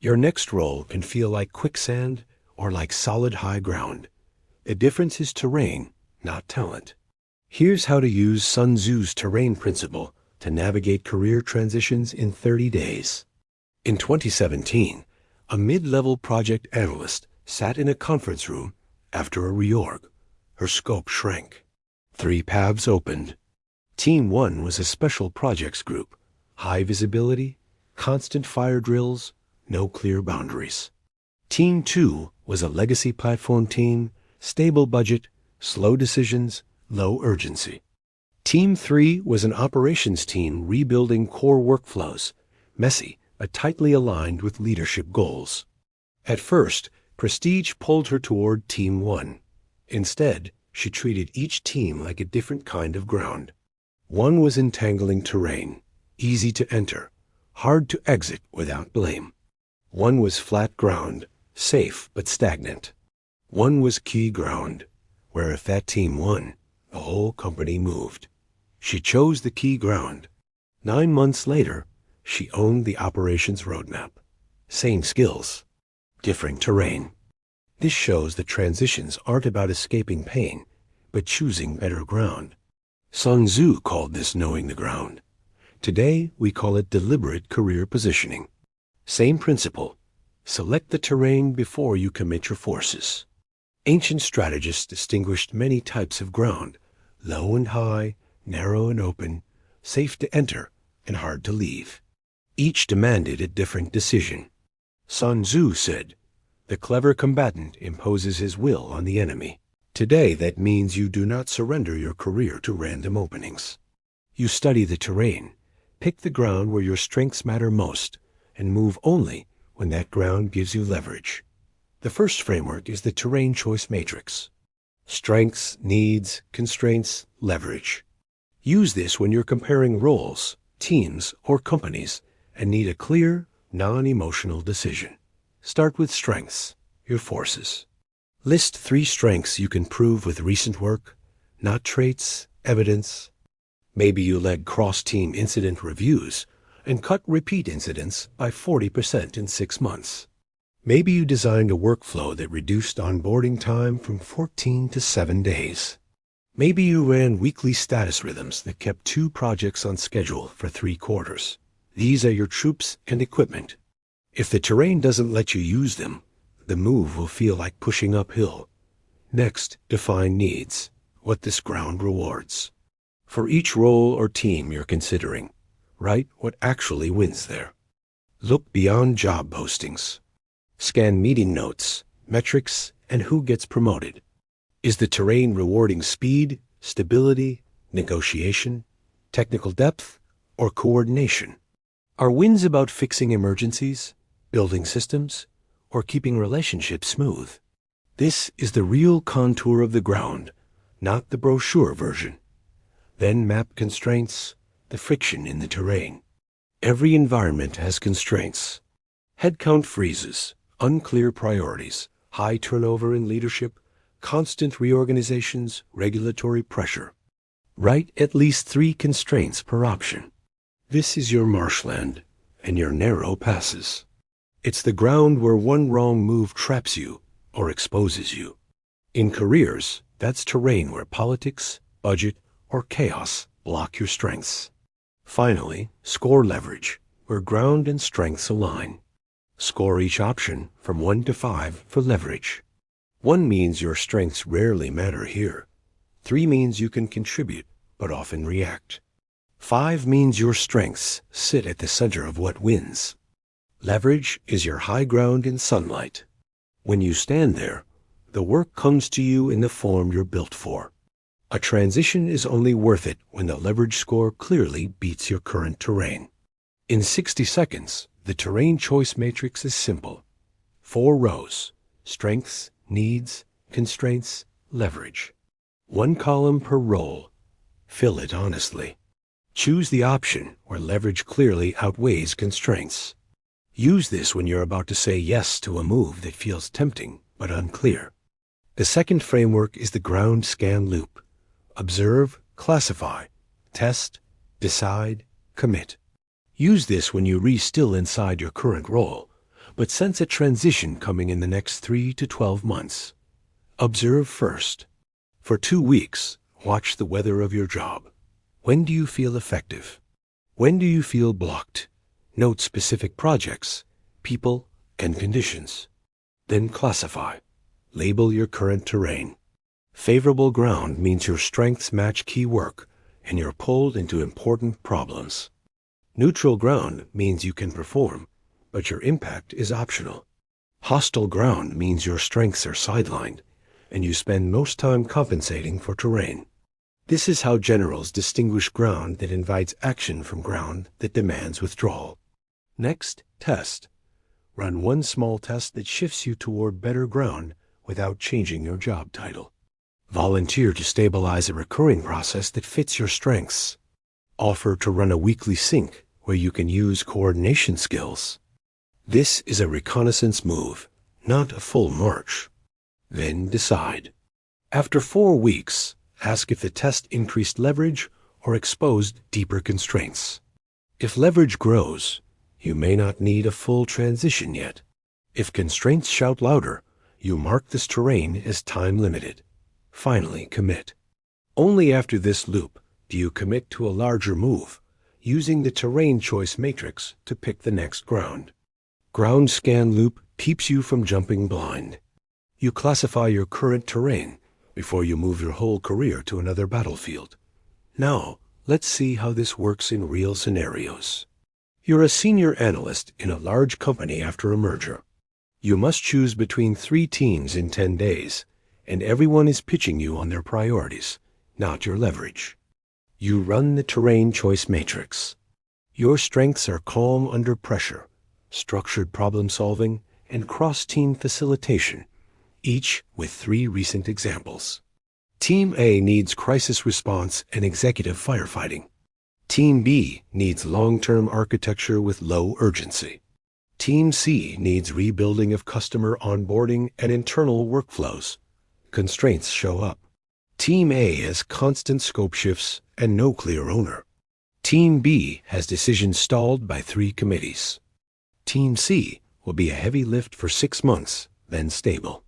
Your next role can feel like quicksand or like solid high ground. The difference is terrain, not talent. Here's how to use Sun Tzu's terrain principle to navigate career transitions in 30 days. In 2017, a mid-level project analyst sat in a conference room after a reorg. Her scope shrank. 3 paths opened. Team 1 was a special projects group. High visibility, constant fire drills, no clear boundaries. Team 2 was a legacy platform team, stable budget, slow decisions, low urgency. Team 3 was an operations team rebuilding core workflows, messy but tightly aligned with leadership goals. At first, prestige pulled her toward Team 1. Instead, she treated each team like a different kind of ground. One was entangling terrain, easy to enter, hard to exit without blame. One was flat ground, safe but stagnant. One was key ground, where if that team won, the whole company moved. She chose the key ground. 9 months later, she owned the operations roadmap. Same skills, different terrain. This shows that transitions aren't about escaping pain, but choosing better ground. Sun Tzu called this knowing the ground. Today, we call it deliberate career positioning. Same principle. Select the terrain before you commit your forces. Ancient strategists distinguished many types of ground: low and high, narrow and open, safe to enter, and hard to leave. Each demanded a different decision. Sun Tzu said, "The clever combatant imposes his will on the enemy." Today, that means you do not surrender your career to random openings. You study the terrain, pick the ground where your strengths matter most, and move only when that ground gives you leverage. The first framework is the terrain choice matrix. Strengths, needs, constraints, leverage. Use this when you're comparing roles, teams, or companies and need a clear, non-emotional decision. Start with strengths, your forces. List 3 strengths you can prove with recent work, not traits, evidence. Maybe you led cross-team incident reviews and cut repeat incidents by 40% in 6 months. Maybe you designed a workflow that reduced onboarding time from 14 to 7 days. Maybe you ran weekly status rhythms that kept 2 projects on schedule for 3 quarters. These are your troops and equipment. If the terrain doesn't let you use them, the move will feel like pushing uphill. Next, define needs, what this ground rewards. For each role or team you're considering, write what actually wins there. Look beyond job postings. Scan meeting notes, metrics, and who gets promoted. Is the terrain rewarding speed, stability, negotiation, technical depth, or coordination? Are wins about fixing emergencies, building systems, or keeping relationships smooth? This is the real contour of the ground, not the brochure version. Then map constraints, the friction in the terrain. Every environment has constraints. Headcount freezes, unclear priorities, high turnover in leadership, constant reorganizations, regulatory pressure. Write at least 3 constraints per option. This is your marshland and your narrow passes. It's the ground where one wrong move traps you or exposes you. In careers, that's terrain where politics, budget, or chaos block your strengths. Finally, score leverage, where ground and strengths align. Score each option from 1 to 5 for leverage. 1 means your strengths rarely matter here. 3 means you can contribute, but often react. 5 means your strengths sit at the center of what wins. Leverage is your high ground in sunlight. When you stand there, the work comes to you in the form you're built for. A transition is only worth it when the leverage score clearly beats your current terrain. In 60 seconds, the terrain choice matrix is simple. 4 rows: strengths, needs, constraints, leverage. 1 column per role. Fill it honestly. Choose the option where leverage clearly outweighs constraints. Use this when you're about to say yes to a move that feels tempting but unclear. The second framework is the ground scan loop. Observe, classify, test, decide, commit. Use this when you re-still inside your current role, but sense a transition coming in the next 3 to 12 months. Observe first. For 2 weeks, watch the weather of your job. When do you feel effective? When do you feel blocked? Note specific projects, people, and conditions. Then classify. Label your current terrain. Favorable ground means your strengths match key work and you're pulled into important problems. Neutral ground means you can perform, but your impact is optional. Hostile ground means your strengths are sidelined and you spend most time compensating for terrain. This is how generals distinguish ground that invites action from ground that demands withdrawal. Next, test. Run one small test that shifts you toward better ground without changing your job title. Volunteer to stabilize a recurring process that fits your strengths. Offer to run a weekly sync where you can use coordination skills. This is a reconnaissance move, not a full march. Then decide. After 4 weeks, ask if the test increased leverage or exposed deeper constraints. If leverage grows, you may not need a full transition yet. If constraints shout louder, you mark this terrain as time-limited. Finally, commit. Only after this loop do you commit to a larger move, using the terrain choice matrix to pick the next ground. Ground scan loop keeps you from jumping blind. You classify your current terrain before you move your whole career to another battlefield. Now, let's see how this works in real scenarios. You're a senior analyst in a large company after a merger. You must choose between 3 teams in 10 days, and everyone is pitching you on their priorities, not your leverage. You run the terrain choice matrix. Your strengths are calm under pressure, structured problem solving, and cross-team facilitation, each with 3 recent examples. Team A needs crisis response and executive firefighting. Team B needs long-term architecture with low urgency. Team C needs rebuilding of customer onboarding and internal workflows. Constraints show up. Team A has constant scope shifts and no clear owner. Team B has decisions stalled by 3 committees. Team C will be a heavy lift for 6 months, then stable.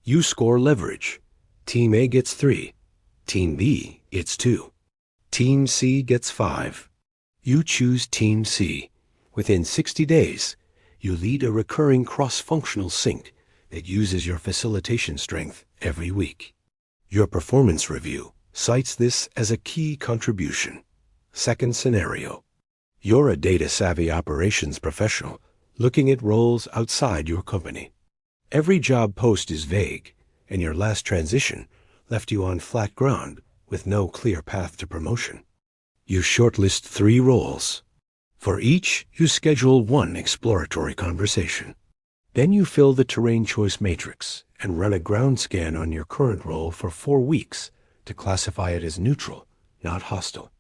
You score leverage. Team A gets 3. Team B gets 2. Team C gets 5. You choose Team C. Within 60 days, you lead a recurring cross-functional sync that uses your facilitation strength every week. Your performance review cites this as a key contribution. Second scenario. You're a data-savvy operations professional looking at roles outside your company. Every job post is vague, and your last transition left you on flat ground with no clear path to promotion. You shortlist 3 roles. For each, you schedule 1 exploratory conversation. Then you fill the terrain choice matrix and run a ground scan on your current role for 4 weeks to classify it as neutral, not hostile.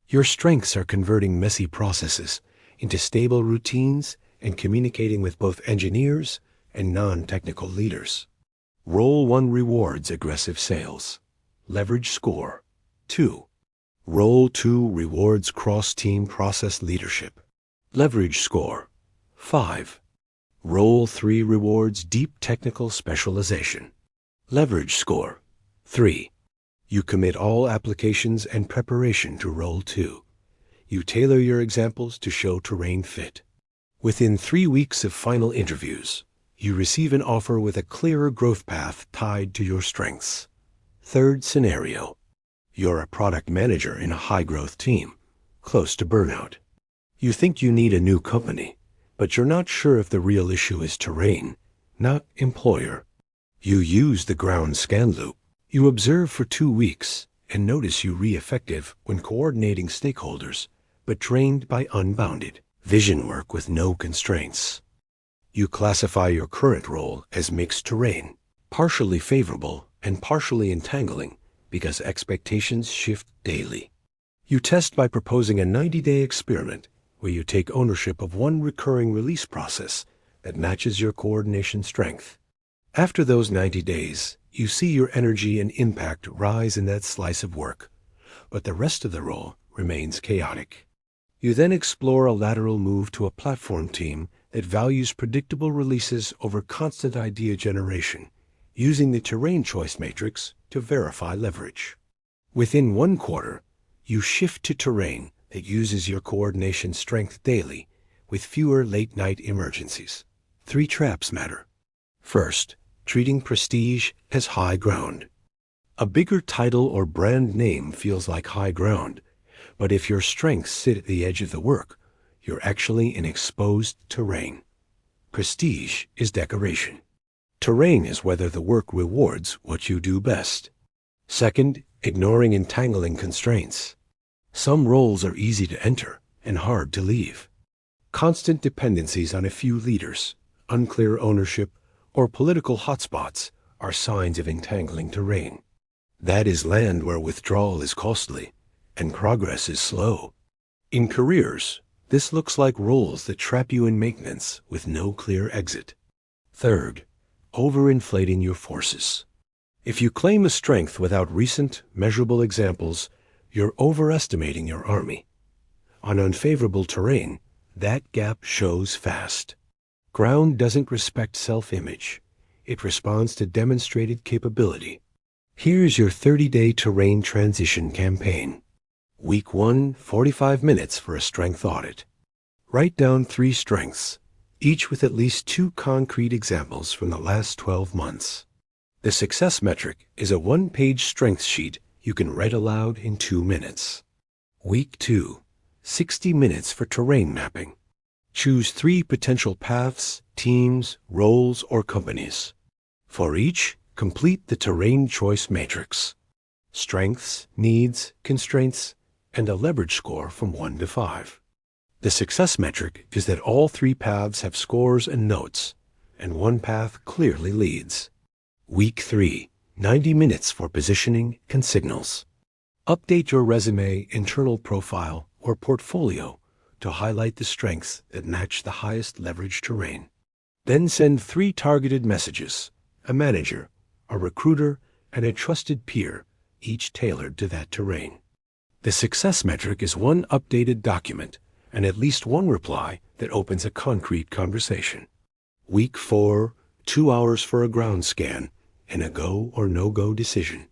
Your strengths are converting messy processes into stable routines and communicating with both engineers and non-technical leaders. Role 1 rewards aggressive sales. Leverage score 2. Role 2 rewards cross-team process leadership. Leverage score 5. Role 3 rewards deep technical specialization. Leverage score 3. You commit all applications and preparation to Role 2. You tailor your examples to show terrain fit. Within 3 weeks of final interviews, you receive an offer with a clearer growth path tied to your strengths. Third scenario. You're a product manager in a high-growth team, close to burnout. You think you need a new company, but you're not sure if the real issue is terrain, not employer. You use the ground scan loop. You observe for 2 weeks and notice you re-effective when coordinating stakeholders, but drained by unbounded vision work with no constraints. You classify your current role as mixed terrain, partially favorable and partially entangling because expectations shift daily. You test by proposing a 90-day experiment where you take ownership of 1 recurring release process that matches your coordination strength. After those 90 days, you see your energy and impact rise in that slice of work, but the rest of the role remains chaotic. You then explore a lateral move to a platform team that values predictable releases over constant idea generation, using the terrain choice matrix to verify leverage. Within 1 quarter, you shift to terrain that uses your coordination strength daily with fewer late-night emergencies. 3 traps matter. First, treating prestige as high ground. A bigger title or brand name feels like high ground, but if your strengths sit at the edge of the work, you're actually in exposed terrain. Prestige is decoration. Terrain is whether the work rewards what you do best. Second, ignoring entangling constraints. Some roles are easy to enter and hard to leave. Constant dependencies on a few leaders, unclear ownership, or political hotspots are signs of entangling terrain. That is land where withdrawal is costly and progress is slow. In careers, this looks like roles that trap you in maintenance with no clear exit. Third, overinflating your forces. If you claim a strength without recent, measurable examples, you're overestimating your army. On unfavorable terrain, that gap shows fast. Ground doesn't respect self-image. It responds to demonstrated capability. Here's your 30-day terrain transition campaign. Week 1, 45 minutes for a strength audit. Write down 3 strengths, each with at least 2 concrete examples from the last 12 months. The success metric is a 1-page strengths sheet you can write aloud in 2 minutes. Week 2, 60 minutes for terrain mapping. Choose 3 potential paths, teams, roles, or companies. For each, complete the terrain choice matrix. Strengths, needs, constraints, and a leverage score from 1 to 5. The success metric is that all 3 paths have scores and notes, and 1 path clearly leads. Week 3, 90 minutes for positioning and signals. Update your resume, internal profile, or portfolio to highlight the strengths that match the highest leverage terrain. Then send 3 targeted messages, a manager, a recruiter, and a trusted peer, each tailored to that terrain. The success metric is 1 updated document and at least 1 reply that opens a concrete conversation. Week 4, 2 hours for a ground scan and a go or no-go decision.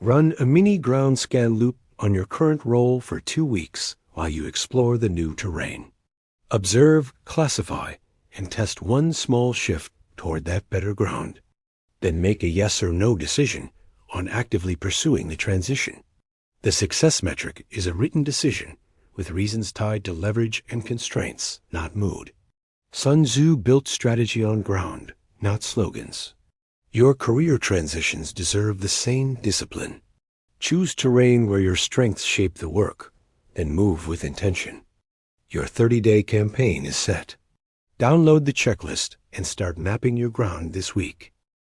Run a mini ground scan loop on your current role for 2 weeks while you explore the new terrain. Observe, classify, and test 1 small shift toward that better ground. Then make a yes or no decision on actively pursuing the transition. The success metric is a written decision with reasons tied to leverage and constraints, not mood. Sun Tzu built strategy on ground, not slogans. Your career transitions deserve the same discipline. Choose terrain where your strengths shape the work, then move with intention. Your 30-day campaign is set. Download the checklist and start mapping your ground this week.